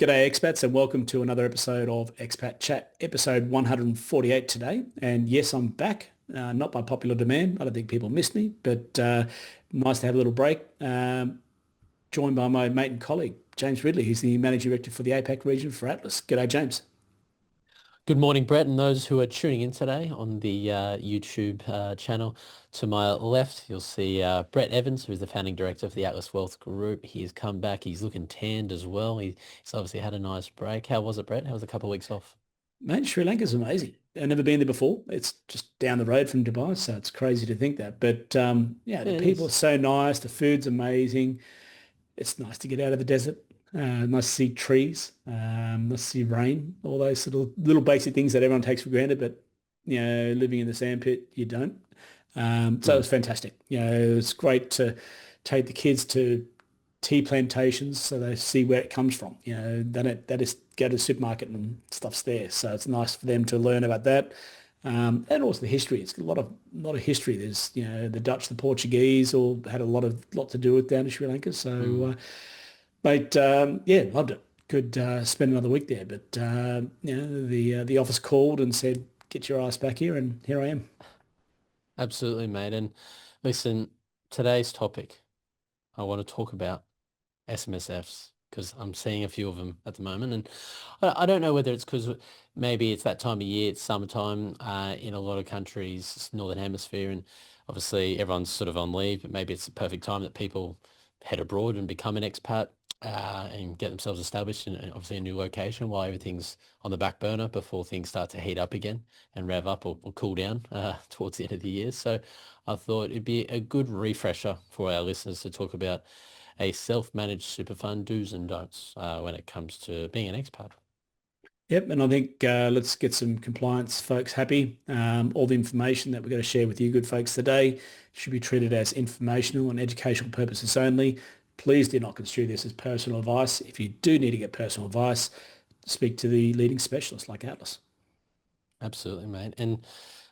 G'day expats and welcome to another episode of Expat Chat, episode 148 today. And yes, I'm back, not by popular demand. I don't think people missed me, but nice to have a little break. Joined by my mate and colleague, James Ridley, who's the Managing Director for the APAC region for Atlas. G'day, James. Good morning, Brett, and those who are tuning in today on the YouTube channel. To my left, you'll see Brett Evans, who's the founding director of the Atlas Wealth Group. He's come back. He's looking tanned as well. He's obviously had a nice break. How was it, Brett? How was a couple of weeks off? Mate, Sri Lanka's amazing. I've never been there before. It's just down the road from Dubai, so it's crazy to think that. But yeah, Yeah, the it people are is. so nice. The food's amazing. It's nice to get out of the desert. Nice to see trees. Nice to see rain. All those sort of little basic things that everyone takes for granted, but living in the sandpit, you don't. So it Mm. was fantastic. It's great to take the kids to tea plantations so they see where it comes from. They just go to the supermarket and stuff's there. So it's nice for them to learn about that. And also the history. It's a lot of history. There's, the Dutch, the Portuguese all had a lot to do with down in Sri Lanka. So, Mm. mate, yeah, loved it. Could spend another week there, but the office called and said, "Get your ass back here," and here I am. Absolutely, mate. And listen, today's topic, I want to talk about SMSFs because I'm seeing a few of them at the moment, and I don't know whether it's because maybe it's that time of year, it's summertime in a lot of countries, Northern Hemisphere, and obviously everyone's sort of on leave, but maybe it's the perfect time that people head abroad and become an expat and get themselves established in obviously a new location while everything's on the back burner before things start to heat up again and rev up or cool down towards the end of the year. So I thought it'd be a good refresher for our listeners to talk about a self-managed super fund do's and don'ts when it comes to being an expat. Yep, and I think let's get some compliance folks happy. All the information that we're going to share with you good folks today should be treated as informational and educational purposes only. Please do not construe this as personal advice. If you do need to get personal advice, speak to the leading specialist like Atlas. Absolutely, mate. And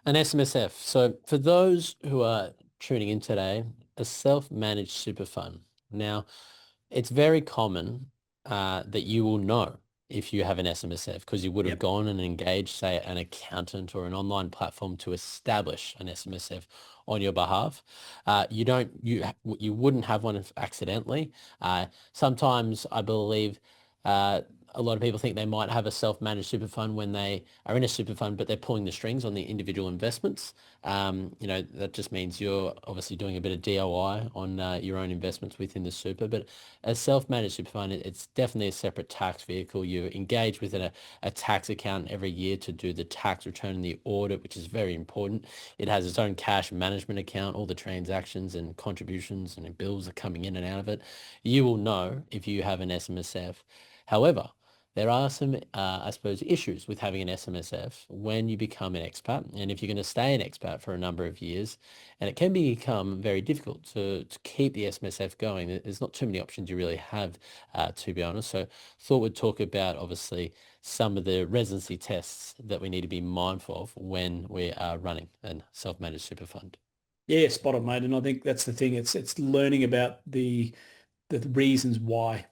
an SMSF. So for those who are tuning in today, a self-managed super fund. Now, it's very common that you will know if you have an SMSF because you would have Yep. gone and engaged, say, an accountant or an online platform to establish an SMSF on your behalf. You wouldn't have one accidentally. Sometimes I believe a lot of people think they might have a self-managed super fund when they are in a super fund, but they're pulling the strings on the individual investments. That just means you're obviously doing a bit of DIY on your own investments within the super. But a self-managed super fund, it's definitely a separate tax vehicle. You engage with a tax account every year to do the tax return and the audit, which is very important. It has its own cash management account. All the transactions and contributions and bills are coming in and out of it. You will know if you have an SMSF. However, there are some, I suppose, issues with having an SMSF when you become an expat. And if you're going to stay an expat for a number of years, and it can become very difficult to keep the SMSF going. There's not too many options you really have, to be honest. So thought we'd talk about, obviously, some of the residency tests that we need to be mindful of when we are running a self-managed super fund. Yeah, spot on, mate. And I think that's the thing. It's learning about the reasons why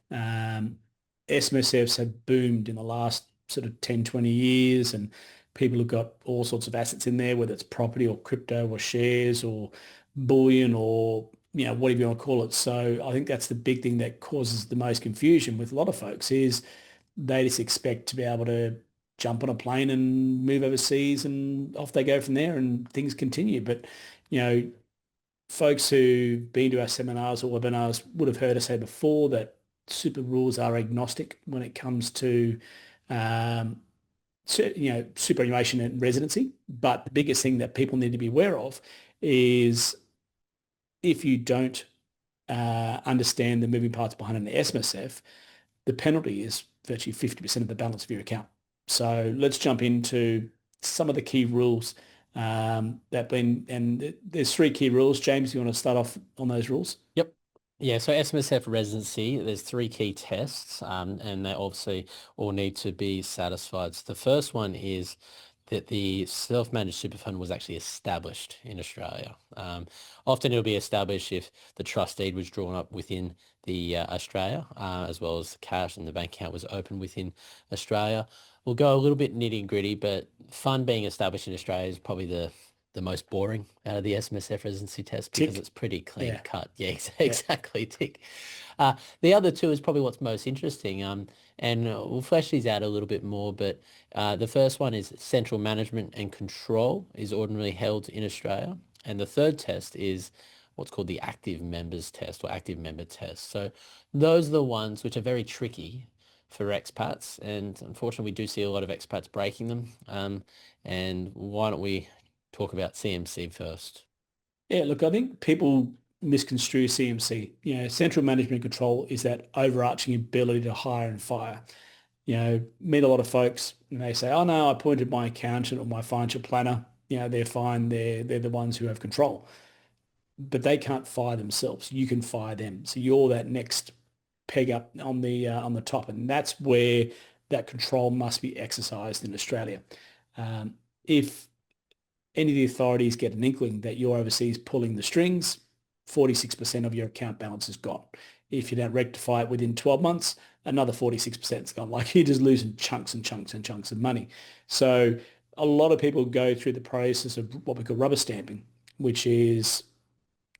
SMSFs have boomed in the last sort of 10, 20 years, and people have got all sorts of assets in there, whether it's property or crypto or shares or bullion or whatever you want to call it. So I think that's the big thing that causes the most confusion with a lot of folks is they just expect to be able to jump on a plane and move overseas and off they go from there and things continue. But you know, folks who've been to our seminars or webinars would have heard us say before that super rules are agnostic when it comes to um, superannuation and residency. But the biggest thing that people need to be aware of is if you don't understand the moving parts behind an SMSF, the penalty is virtually 50% of the balance of your account. So let's jump into some of the key rules that been, and there's three key rules. James, you want to start off on those rules? Yep. Yeah, so SMSF residency, there's three key tests, and they obviously all need to be satisfied. So the first one is that the self-managed super fund was actually established in Australia. Often it'll be established if the trust deed was drawn up within the Australia, as well as the cash and the bank account was open within Australia. We'll go a little bit nitty gritty, but fund being established in Australia is probably the most boring out of the SMSF residency test because Tick. it's pretty clean Yeah. cut. Yeah, Yeah. exactly. Tick. The other two is probably what's most interesting. And we'll flesh these out a little bit more, but the first one is central management and control is ordinarily held in Australia. And the third test is what's called the active members test or active member test. So those are the ones which are very tricky for expats. And unfortunately, we do see a lot of expats breaking them. And why don't we talk about CMC first? Yeah, look, I think people misconstrue CMC. Central management control is that overarching ability to hire and fire. Meet a lot of folks and they say, oh no, I appointed my accountant or my financial planner. They're fine. They're the ones who have control, but they can't fire themselves. You can fire them. So you're that next peg up on the top, and that's where that control must be exercised in Australia. If any of the authorities get an inkling that you're overseas pulling the strings, 46% of your account balance is gone. If you don't rectify it within 12 months, another 46% is gone. Like you're just losing chunks and chunks and chunks of money. So a lot of people go through the process of what we call rubber stamping, which is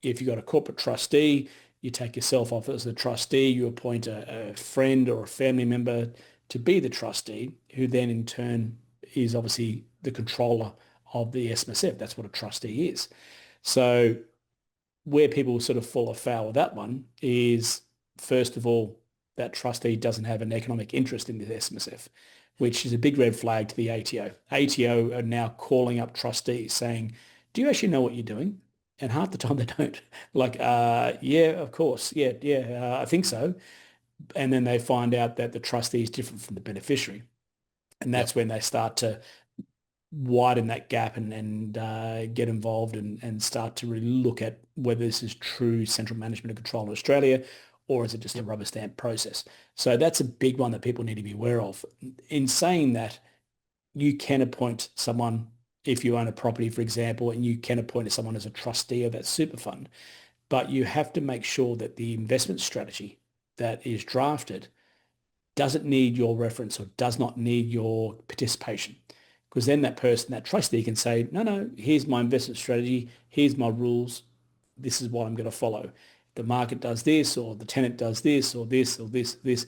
if you've got a corporate trustee, you take yourself off as the trustee, you appoint a friend or a family member to be the trustee, who then in turn is obviously the controller of the SMSF. That's what a trustee is. So where people sort of fall afoul with that one is, first of all, that trustee doesn't have an economic interest in the SMSF, which is a big red flag to the ATO. ATO are now calling up trustees saying, do you actually know what you're doing? And half the time they don't. Like, yeah, of course. Yeah, yeah, I think so. And then they find out that the trustee is different from the beneficiary. And Yep. that's when they start to widen that gap and get involved and start to really look at whether this is true central management and control in Australia, or is it just a Yep. rubber stamp process? So that's a big one that people need to be aware of. In saying that, you can appoint someone if you own a property, for example, and you can appoint someone as a trustee of that super fund, but you have to make sure that the investment strategy that is drafted doesn't need your reference or does not need your participation. Because then that person, that trustee can say, no, no, here's my investment strategy, here's my rules, this is what I'm going to follow. The market does this, or the tenant does this, or this, or this.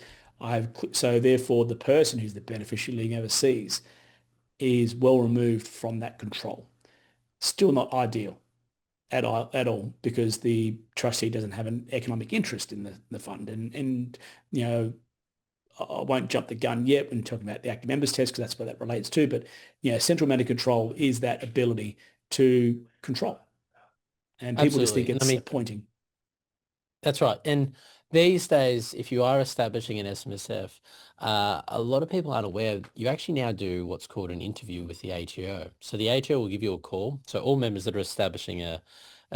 So therefore the person who's the beneficiary living overseas is well removed from that control. Still not ideal at all because the trustee doesn't have an economic interest in the fund. And you know, I won't jump the gun yet when talking about the active members test because that's what that relates to. But central managed control is that ability to control, and people just think Absolutely. And I it's mean, appointing. that's right. And these days, if you are establishing an SMSF, a lot of people aren't aware you actually now do what's called an interview with the ATO. So the ATO will give you a call. So all members that are establishing a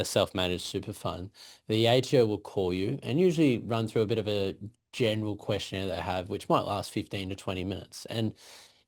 self-managed super fund, the ATO will call you and usually run through a bit of a general questionnaire they have, which might last 15 to 20 minutes. And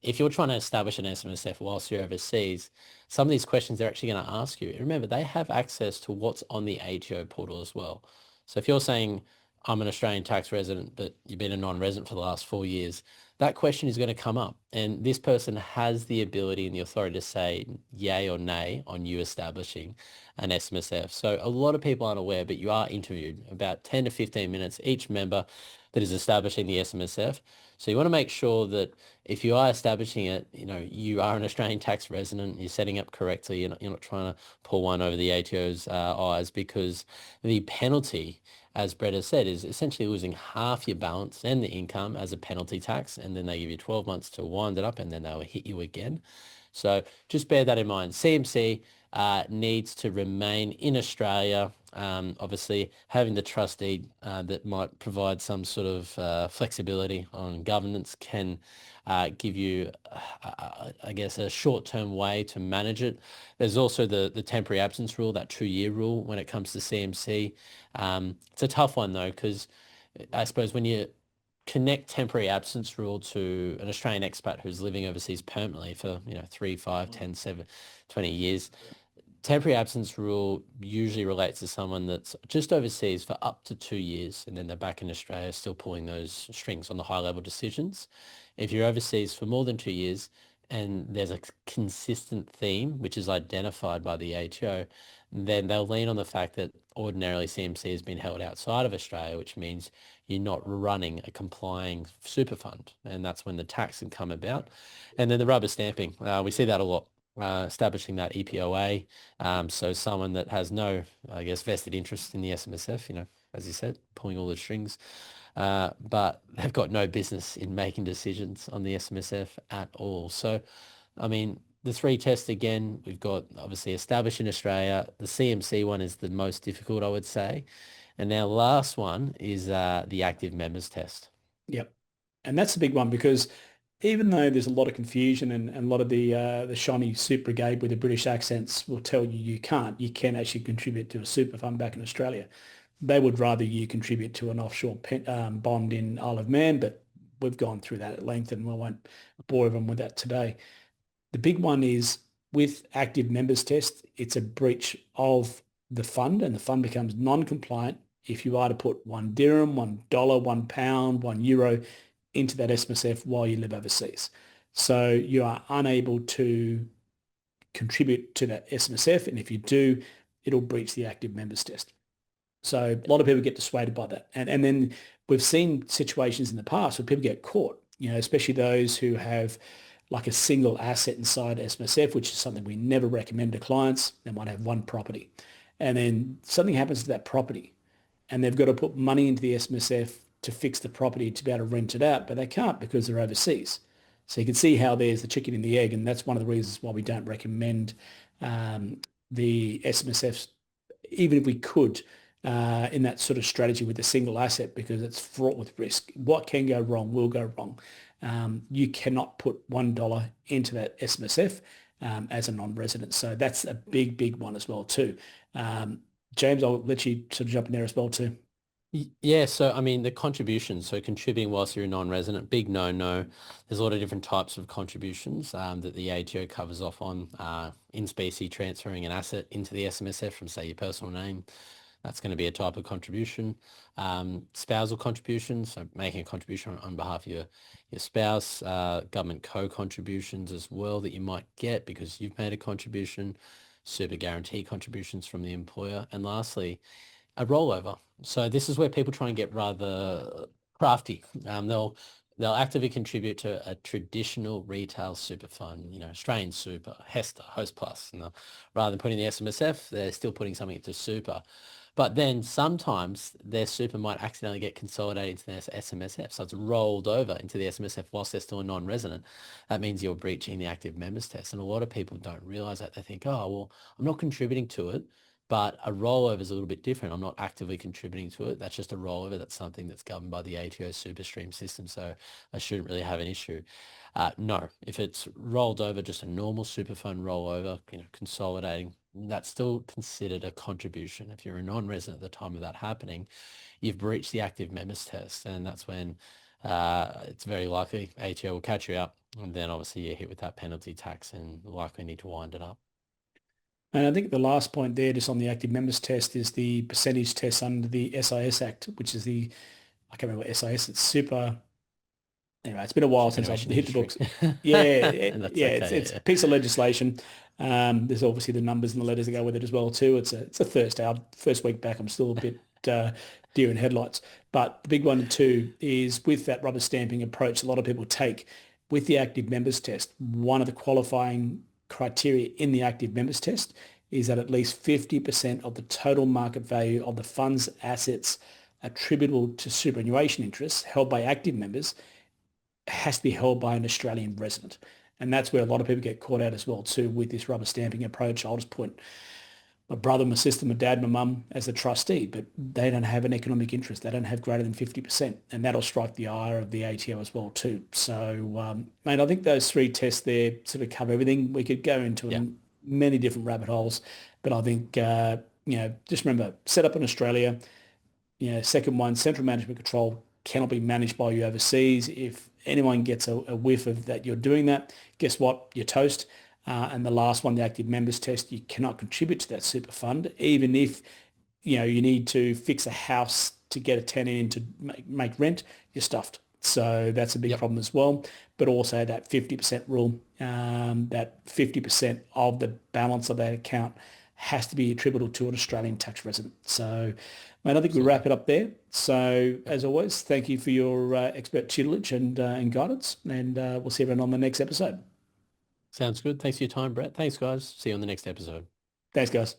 if you're trying to establish an SMSF whilst you're overseas, some of these questions they're actually going to ask you. Remember, they have access to what's on the ATO portal as well. So if you're saying, I'm an Australian tax resident, but you've been a non-resident for the last 4 years, that question is going to come up. And this person has the ability and the authority to say yay or nay on you establishing an SMSF. So a lot of people aren't aware, but you are interviewed about 10 to 15 minutes each member that is establishing the SMSF. So you want to make sure that if you are establishing it, you are an Australian tax resident, you're setting up correctly, you're not trying to pull one over the ATO's eyes, because the penalty, as Brett has said, is essentially losing half your balance and the income as a penalty tax, and then they give you 12 months to wind it up, and then they'll hit you again. So just bear that in mind. CMC needs to remain in Australia. Obviously, having the trustee that might provide some sort of flexibility on governance can give you, I guess, a short-term way to manage it. There's also the temporary absence rule, that 2-year rule when it comes to CMC. It's a tough one though, because I suppose when you're connect temporary absence rule to an Australian expat who's living overseas permanently for, 3, 5, 10, 7, 20 years. Temporary absence rule usually relates to someone that's just overseas for up to 2 years and then they're back in Australia still pulling those strings on the high level decisions. If you're overseas for more than 2 years and there's a consistent theme which is identified by the ATO, then they'll lean on the fact that ordinarily CMC has been held outside of Australia, which means you're not running a complying super fund. And that's when the tax can come about. And then the rubber stamping, we see that a lot. Establishing that EPOA, so someone that has no, I guess, vested interest in the SMSF, as you said, pulling all the strings, but they've got no business in making decisions on the SMSF at all. So, I mean, the three tests again, we've got obviously established in Australia. The CMC one is the most difficult, I would say. And our last one is the active members test. Yep. And that's a big one because even though there's a lot of confusion and a lot of the shiny super brigade with the British accents will tell you you can't, you can actually contribute to a super fund back in Australia. They would rather you contribute to an offshore bond in Isle of Man, but we've gone through that at length and we won't bore everyone with that today. The big one is with active members test, it's a breach of the fund and the fund becomes non-compliant if you are to put 1 dirham, $1, £1, €1 into that SMSF while you live overseas. So you are unable to contribute to that SMSF. And if you do, it'll breach the active members test. So a lot of people get dissuaded by that. And then we've seen situations in the past where people get caught, especially those who have like a single asset inside SMSF, which is something we never recommend to clients. They might have one property. And then something happens to that property and they've got to put money into the SMSF to fix the property to be able to rent it out, but they can't because they're overseas. So you can see how there's the chicken and the egg, and that's one of the reasons why we don't recommend the SMSFs, even if we could, in that sort of strategy with a single asset, because it's fraught with risk. What can go wrong will go wrong. You cannot put $1 into that SMSF as a non-resident. So that's a big, big one as well too. James, I'll let you sort of jump in there as well too. Yeah, so I mean the contributions, so contributing whilst you're a non-resident, big no-no. There's a lot of different types of contributions that the ATO covers off on. In specie transferring an asset into the SMSF from say your personal name, that's going to be a type of contribution. Spousal contributions, so making a contribution on behalf of your spouse, government co-contributions as well that you might get because you've made a contribution, super guarantee contributions from the employer, and lastly, a rollover. So this is where people try and get rather crafty. They'll actively contribute to a traditional retail super fund, Australian Super, Hester, Host Plus. And rather than putting the SMSF, they're still putting something into super. But then sometimes their super might accidentally get consolidated into their SMSF. So it's rolled over into the SMSF whilst they're still a non-resident. That means you're breaching the active members test. And a lot of people don't realize that. They think, oh, well, I'm not contributing to it. But a rollover is a little bit different. I'm not actively contributing to it. That's just a rollover. That's something that's governed by the ATO SuperStream system. So I shouldn't really have an issue. No, if it's rolled over, just a normal super fund rollover, consolidating, that's still considered a contribution. If you're a non-resident at the time of that happening, you've breached the active members test. And that's when it's very likely ATO will catch you out. And then obviously you're hit with that penalty tax and likely need to wind it up. And I think the last point there, just on the active members test, is the percentage test under the SIS Act, which is I can't remember what SIS, it's super, anyway, it's been a while since I've hit the books. Yeah, it's a piece of legislation. There's obviously the numbers and the letters that go with it as well too. It's a Thursday, first week back, I'm still a bit deer in headlights. But the big one too is with that rubber stamping approach a lot of people take with the active members test, one of the qualifying criteria in the active members test is that at least 50% of the total market value of the fund's assets attributable to superannuation interests held by active members has to be held by an Australian resident. And that's where a lot of people get caught out as well too with this rubber stamping approach. I'll just put my brother, my sister, my dad, my mum as a trustee, but they don't have an economic interest. They don't have greater than 50%. And that'll strike the ire of the ATO as well too. So, mate, I think those three tests there sort of cover everything. We could go into many different rabbit holes, but I think, just remember, set up in Australia, second one, central management control cannot be managed by you overseas. If anyone gets a whiff of that you're doing that, guess what? You're toast. And the last one, the active members test, you cannot contribute to that super fund, even if you need to fix a house to get a tenant in to make rent, you're stuffed. So that's a big Yep. problem as well. But also that 50% rule, that 50% of the balance of that account has to be attributable to an Australian tax resident. So, mate, I think we Absolutely. wrap it up there. So, Yep. as always, thank you for your expert tutelage and guidance, and we'll see everyone on the next episode. Sounds good. Thanks for your time, Brett. Thanks, guys. See you on the next episode. Thanks, guys.